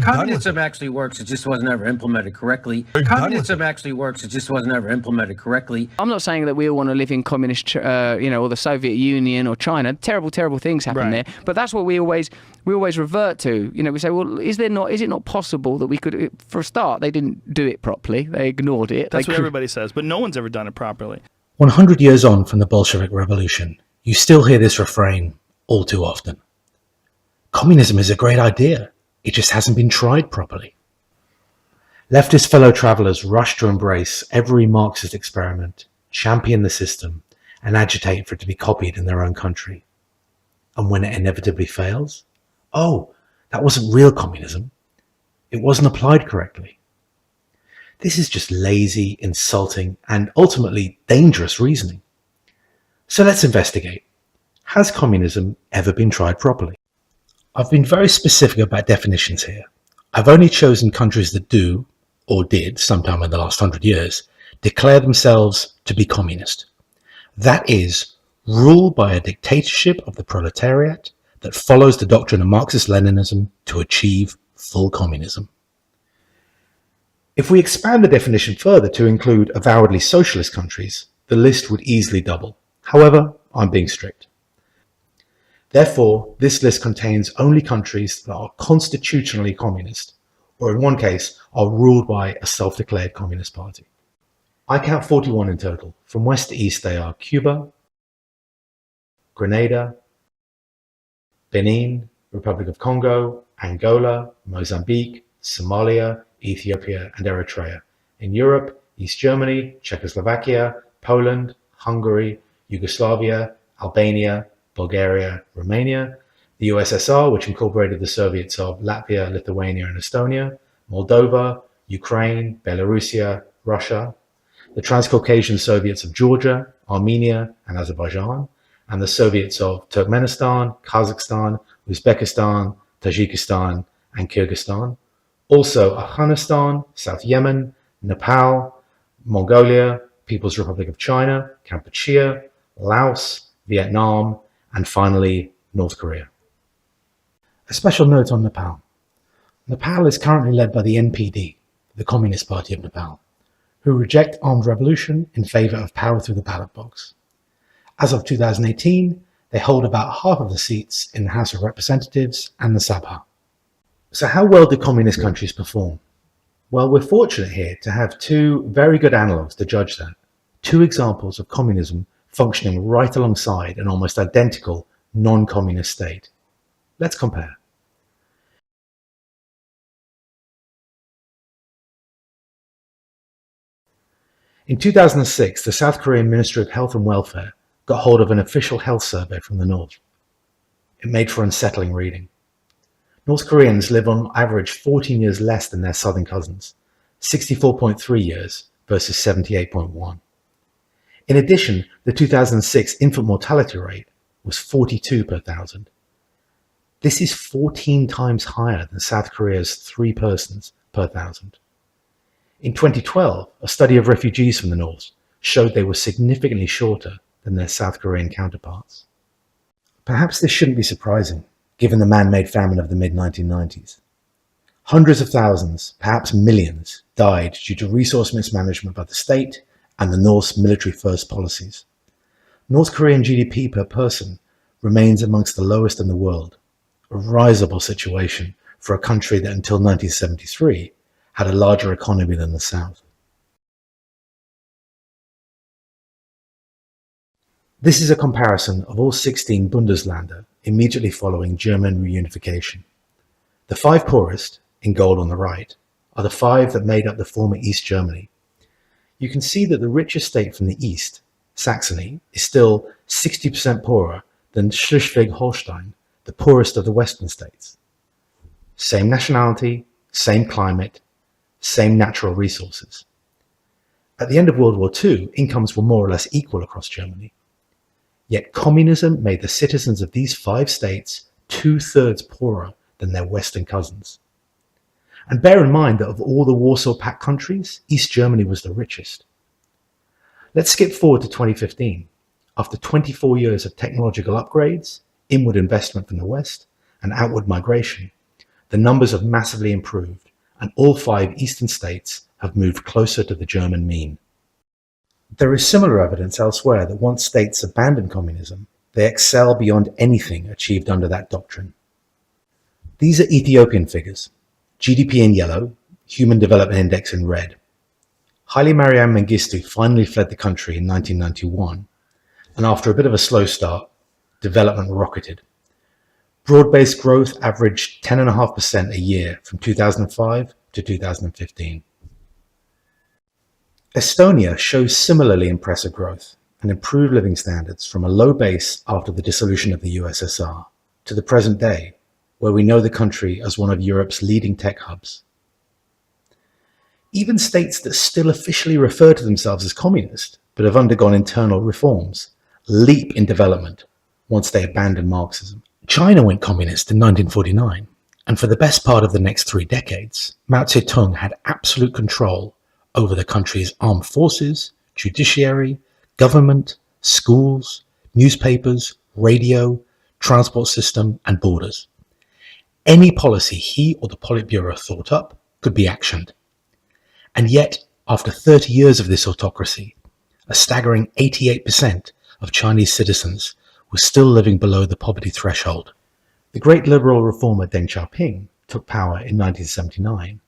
Communism actually works. It just wasn't ever implemented correctly. Communism actually works. It just wasn't ever implemented correctly. I'm not saying that we all want to live in communist, or the Soviet Union or China. Terrible, terrible things happen there. But that's what we always revert to. We say, well, is it not possible that we could? For a start, they didn't do it properly. They ignored it. That's what everybody says, but no one's ever done it properly. 100 years on from the Bolshevik Revolution, you still hear this refrain all too often. Communism is a great idea. It just hasn't been tried properly. Leftist fellow travellers rush to embrace every Marxist experiment, champion the system, and agitate for it to be copied in their own country. And when it inevitably fails, oh, that wasn't real communism. It wasn't applied correctly. This is just lazy, insulting, and ultimately dangerous reasoning. So let's investigate. Has communism ever been tried properly? I've been very specific about definitions here. I've only chosen countries that do, or did sometime in the last 100 years, declare themselves to be communist. That is, ruled by a dictatorship of the proletariat that follows the doctrine of Marxist-Leninism to achieve full communism. If we expand the definition further to include avowedly socialist countries, the list would easily double. However, I'm being strict. Therefore, this list contains only countries that are constitutionally communist, or in one case, are ruled by a self-declared communist party. I count 41 in total. From west to east they are Cuba, Grenada, Benin, Republic of Congo, Angola, Mozambique, Somalia, Ethiopia, and Eritrea. In Europe, East Germany, Czechoslovakia, Poland, Hungary, Yugoslavia, Albania, Bulgaria, Romania, the USSR, which incorporated the Soviets of Latvia, Lithuania, and Estonia, Moldova, Ukraine, Belarusia, Russia, the Transcaucasian Soviets of Georgia, Armenia, and Azerbaijan, and the Soviets of Turkmenistan, Kazakhstan, Uzbekistan, Tajikistan, and Kyrgyzstan. Also Afghanistan, South Yemen, Nepal, Mongolia, People's Republic of China, Kampuchea, Laos, Vietnam, and finally North Korea. A special note on Nepal. Nepal is currently led by the NPD, the Communist Party of Nepal, who reject armed revolution in favour of power through the ballot box. As of 2018, they hold about half of the seats in the House of Representatives and the Sabha. So how well do communist countries perform? Well, we're fortunate here to have two very good analogues to judge that. Two examples of communism functioning right alongside an almost identical non-communist state. Let's compare. In 2006, the South Korean Ministry of Health and Welfare got hold of an official health survey from the North. It made for unsettling reading. North Koreans live on average 14 years less than their southern cousins, 64.3 years versus 78.1. In addition, the 2006 infant mortality rate was 42 per thousand. This is 14 times higher than South Korea's 3 persons per thousand. In 2012, a study of refugees from the North showed they were significantly shorter than their South Korean counterparts. Perhaps this shouldn't be surprising, given the man-made famine of the mid-1990s. Hundreds of thousands, perhaps millions, died due to resource mismanagement by the state and the North's military-first policies. North Korean GDP per person remains amongst the lowest in the world, a risible situation for a country that until 1973 had a larger economy than the South. This is a comparison of all 16 Bundesländer immediately following German reunification. The 5 poorest, in gold on the right, are the 5 that made up the former East Germany. You can see that the richest state from the east, Saxony, is still 60% poorer than Schleswig-Holstein, the poorest of the western states. Same nationality, same climate, same natural resources. At the end of World War II, incomes were more or less equal across Germany. Yet communism made the citizens of these 5 states 2/3 poorer than their western cousins. And bear in mind that of all the Warsaw Pact countries, East Germany was the richest. Let's skip forward to 2015. After 24 years of technological upgrades, inward investment from the West, and outward migration, the numbers have massively improved, and all 5 eastern states have moved closer to the German mean. There is similar evidence elsewhere that once states abandon communism, they excel beyond anything achieved under that doctrine. These are Ethiopian figures: GDP in yellow, Human Development Index in red. Haile Mariam Mengistu finally fled the country in 1991, and after a bit of a slow start, development rocketed. Broad-based growth averaged 10.5% a year from 2005 to 2015. Estonia shows similarly impressive growth and improved living standards from a low base after the dissolution of the USSR to the present day, where we know the country as one of Europe's leading tech hubs. Even states that still officially refer to themselves as communist, but have undergone internal reforms, leap in development once they abandon Marxism. China went communist in 1949, and for the best part of the next 3 decades, Mao Zedong had absolute control over the country's armed forces, judiciary, government, schools, newspapers, radio, transport system, and borders. Any policy he or the Politburo thought up could be actioned. And yet, after 30 years of this autocracy, a staggering 88% of Chinese citizens were still living below the poverty threshold. The great liberal reformer Deng Xiaoping took power in 1979,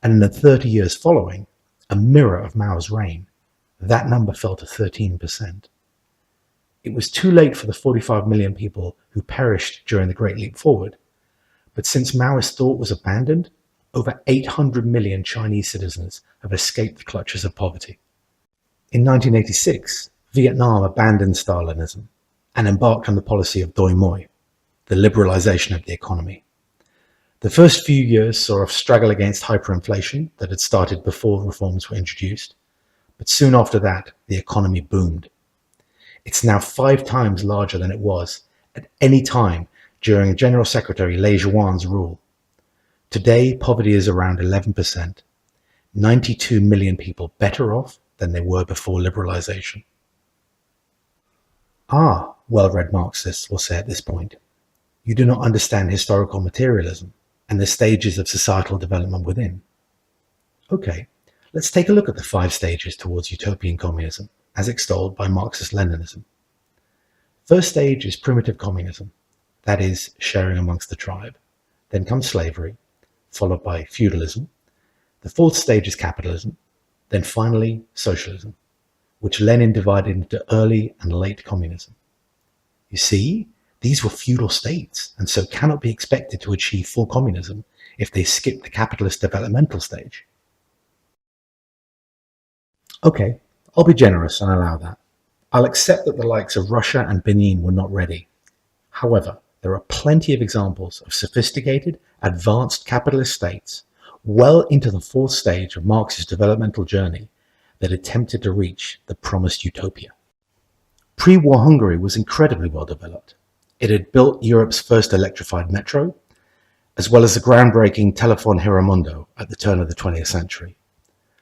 and in the 30 years following, a mirror of Mao's reign, that number fell to 13%. It was too late for the 45 million people who perished during the Great Leap Forward, but since Maoist thought was abandoned, over 800 million Chinese citizens have escaped the clutches of poverty. In 1986, Vietnam abandoned Stalinism and embarked on the policy of Doi Moi, the liberalization of the economy. The first few years saw a struggle against hyperinflation that had started before reforms were introduced, but soon after that, the economy boomed. It's now 5 times larger than it was at any time during General Secretary Lê Duan's rule. Today, poverty is around 11%, 92 million people better off than they were before liberalization. Well-read Marxists will say at this point, you do not understand historical materialism and the stages of societal development within. Okay, let's take a look at the 5 stages towards utopian communism, as extolled by Marxist-Leninism. First stage is primitive communism, that is, sharing amongst the tribe. Then comes slavery, followed by feudalism. The 4th stage is capitalism, then finally socialism, which Lenin divided into early and late communism. You see, these were feudal states, and so cannot be expected to achieve full communism if they skip the capitalist developmental stage. Okay, I'll be generous and allow that. I'll accept that the likes of Russia and Benin were not ready. However, there are plenty of examples of sophisticated, advanced capitalist states well into the 4th stage of Marx's developmental journey that attempted to reach the promised utopia. Pre-war Hungary was incredibly well developed. It had built Europe's first electrified metro, as well as the groundbreaking Telefon Hiramondo at the turn of the 20th century.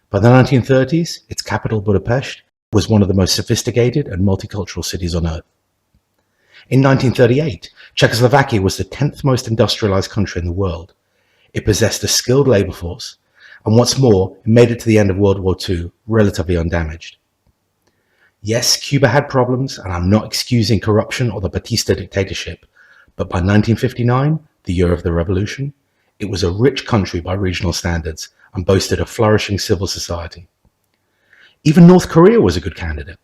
By the 1930s, its capital, Budapest, was one of the most sophisticated and multicultural cities on earth. In 1938, Czechoslovakia was the 10th most industrialized country in the world. It possessed a skilled labor force, and what's more, it made it to the end of World War II relatively undamaged. Yes, Cuba had problems, and I'm not excusing corruption or the Batista dictatorship, but by 1959, the year of the revolution, it was a rich country by regional standards and boasted a flourishing civil society. Even North Korea was a good candidate.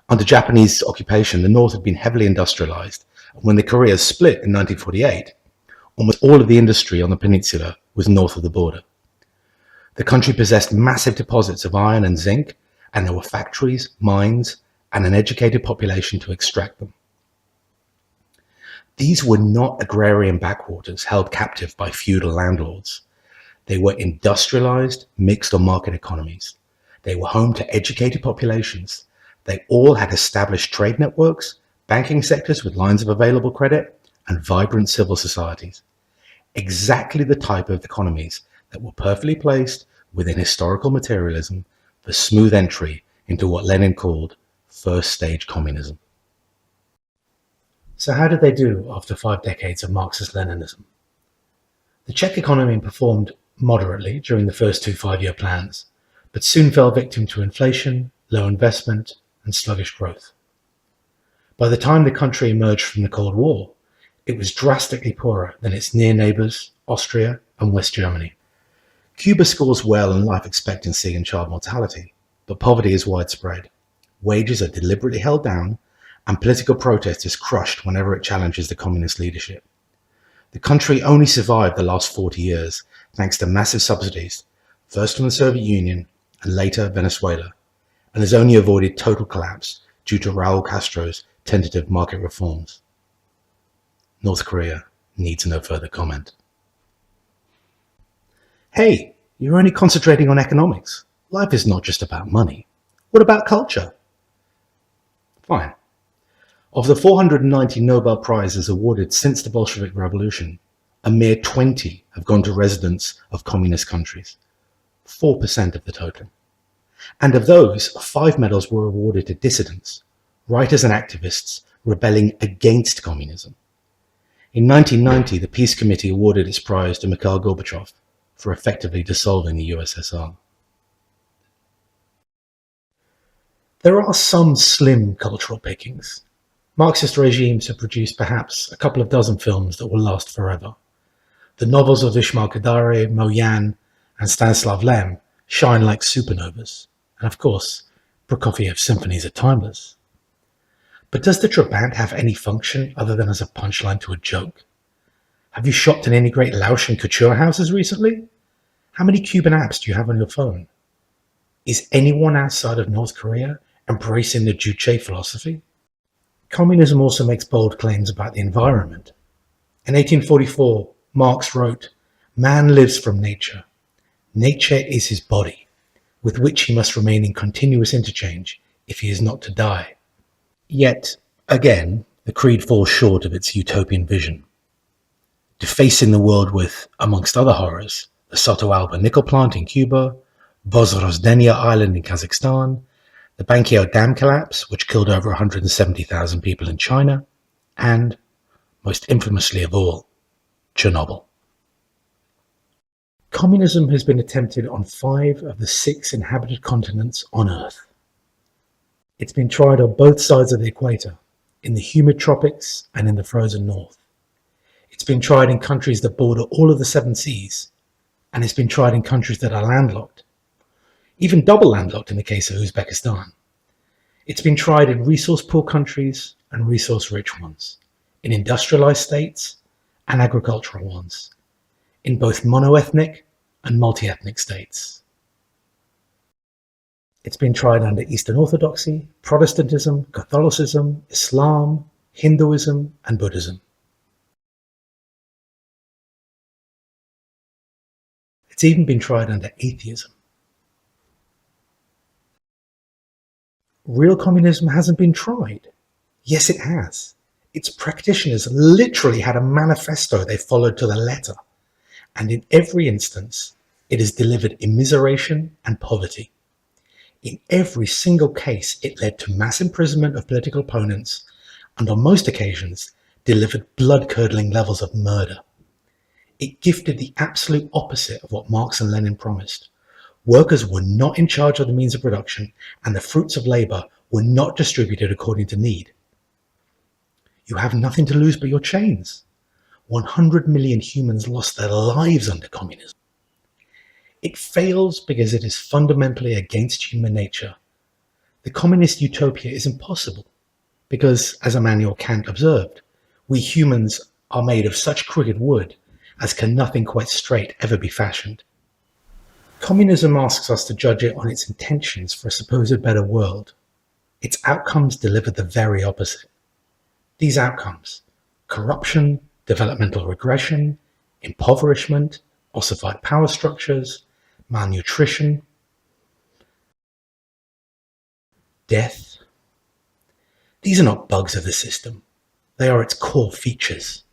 Under Japanese occupation, the North had been heavily industrialized, and when the Koreas split in 1948, almost all of the industry on the peninsula was north of the border. The country possessed massive deposits of iron and zinc, and there were factories, mines, and an educated population to extract them. These were not agrarian backwaters held captive by feudal landlords. They were industrialized, mixed or market economies. They were home to educated populations. They all had established trade networks, banking sectors with lines of available credit, and vibrant civil societies. Exactly the type of economies that were perfectly placed within historical materialism for smooth entry into what Lenin called first stage communism. So how did they do after 5 decades of Marxist-Leninism? The Czech economy performed moderately during the first two five-year plans, but soon fell victim to inflation, low investment, and sluggish growth. By the time the country emerged from the Cold War, it was drastically poorer than its near neighbours, Austria and West Germany. Cuba scores well in life expectancy and child mortality, but poverty is widespread. Wages are deliberately held down, and political protest is crushed whenever it challenges the communist leadership. The country only survived the last 40 years thanks to massive subsidies, first from the Soviet Union and later Venezuela, and has only avoided total collapse due to Raul Castro's tentative market reforms. North Korea needs no further comment. Hey, you're only concentrating on economics. Life is not just about money. What about culture? Fine. Of the 490 Nobel Prizes awarded since the Bolshevik Revolution, a mere 20 have gone to residents of communist countries, 4% of the total. And of those, 5 medals were awarded to dissidents, writers and activists rebelling against communism. In 1990, the Peace Committee awarded its prize to Mikhail Gorbachev for effectively dissolving the USSR. There are some slim cultural pickings. Marxist regimes have produced perhaps a couple of dozen films that will last forever. The novels of Ismail Kadare, Mo Yan, and Stanislav Lem shine like supernovas. And of course, Prokofiev's symphonies are timeless. But does the Trabant have any function other than as a punchline to a joke? Have you shopped in any great Laotian couture houses recently? How many Cuban apps do you have on your phone? Is anyone outside of North Korea embracing the Juche philosophy? Communism also makes bold claims about the environment. In 1844, Marx wrote, "Man lives from nature. Nature is his body, with which he must remain in continuous interchange if he is not to die." Yet, again, the creed falls short of its utopian vision. Defacing the world with, amongst other horrors, the Soto Alba nickel plant in Cuba, Vozrozdenia Island in Kazakhstan, the Bankyo Dam collapse, which killed over 170,000 people in China, and, most infamously of all, Chernobyl. Communism has been attempted on 5 of the 6 inhabited continents on Earth. It's been tried on both sides of the equator, in the humid tropics and in the frozen north. It's been tried in countries that border all of the 7 seas, and it's been tried in countries that are landlocked, even double landlocked in the case of Uzbekistan. It's been tried in resource-poor countries and resource-rich ones, in industrialized states and agricultural ones, in both monoethnic and multi-ethnic states. It's been tried under Eastern Orthodoxy, Protestantism, Catholicism, Islam, Hinduism, and Buddhism. It's even been tried under atheism. Real communism hasn't been tried. Yes, it has. Its practitioners literally had a manifesto they followed to the letter. And in every instance, it has delivered immiseration and poverty. In every single case, it led to mass imprisonment of political opponents, and on most occasions, delivered blood-curdling levels of murder. It gifted the absolute opposite of what Marx and Lenin promised. Workers were not in charge of the means of production, and the fruits of labour were not distributed according to need. You have nothing to lose but your chains. 100 million humans lost their lives under communism. It fails because it is fundamentally against human nature. The communist utopia is impossible because, as Immanuel Kant observed, we humans are made of such crooked wood as can nothing quite straight ever be fashioned. Communism asks us to judge it on its intentions for a supposed better world. Its outcomes deliver the very opposite. These outcomes, corruption, developmental regression, impoverishment, ossified power structures, malnutrition, death. These are not bugs of the system. They are its core features.